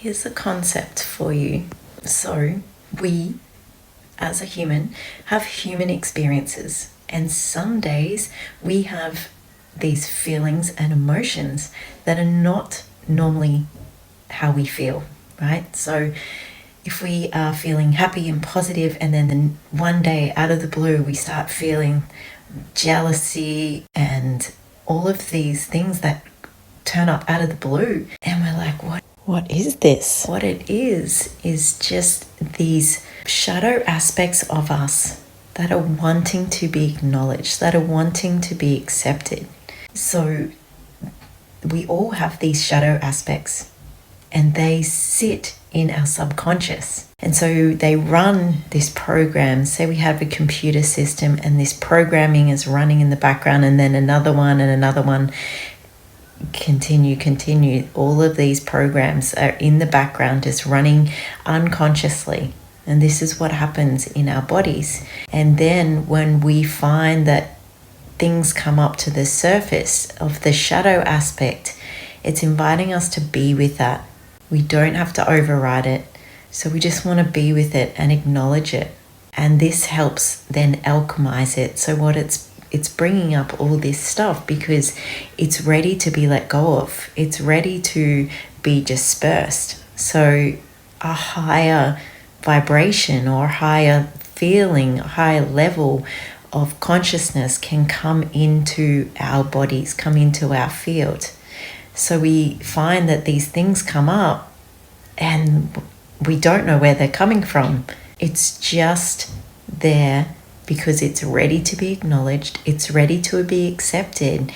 Here's a concept for you. So we, as a human, have human experiences, and some days we have these feelings and emotions that are not normally how we feel, right? So if we are feeling happy and positive, and then one day out of the blue we start feeling jealousy and all of these things that turn up out of the blue, and we're like, what is this? What it is just these shadow aspects of us that are wanting to be acknowledged, that are wanting to be accepted. So we all have these shadow aspects, and they sit in our subconscious. And so they run this program. Say we have a computer system, and this programming is running in the background, and then another one and another one. Continue. All of these programs are in the background, just running unconsciously. And this is what happens in our bodies. And then when we find that things come up to the surface of the shadow aspect, it's inviting us to be with that. We don't have to override it. So we just want to be with it and acknowledge it. And this helps then alchemize it. So what it's bringing up all this stuff because it's ready to be let go of. It's ready to be dispersed. So a higher vibration or higher feeling, a higher level of consciousness can come into our bodies, come into our field. So we find that these things come up and we don't know where they're coming from. It's just there because it's ready to be acknowledged, it's ready to be accepted,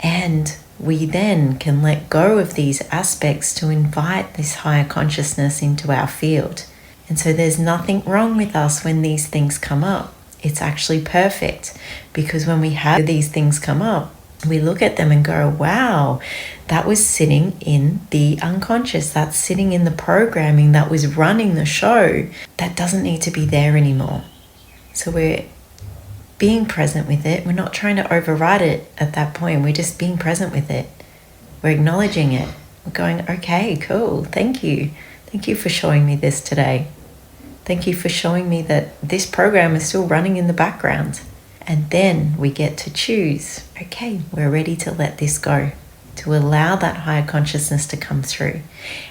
and we then can let go of these aspects to invite this higher consciousness into our field. And so there's nothing wrong with us when these things come up. It's actually perfect, because when we have these things come up, we look at them and go, wow, that was sitting in the unconscious, that's sitting in the programming that was running the show. That doesn't need to be there anymore. So we're being present with it. We're not trying to override it at that point. We're just being present with it. We're acknowledging it. We're going, okay, cool. Thank you. Thank you for showing me this today. Thank you for showing me that this program is still running in the background. And then we get to choose, okay, we're ready to let this go, to allow that higher consciousness to come through.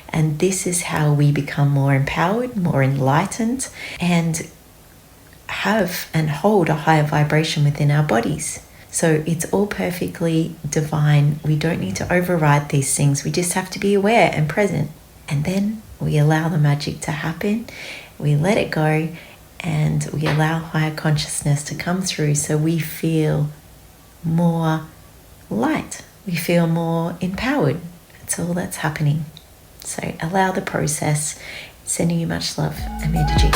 And this is how we become more empowered, more enlightened, and have and hold a higher vibration within our bodies. So it's all perfectly divine. We don't need to override these things. We just have to be aware and present. And then we allow the magic to happen. We let it go, and we allow higher consciousness to come through, so we feel more light. We feel more empowered. That's all that's happening. So allow the process. Sending you much love and energy.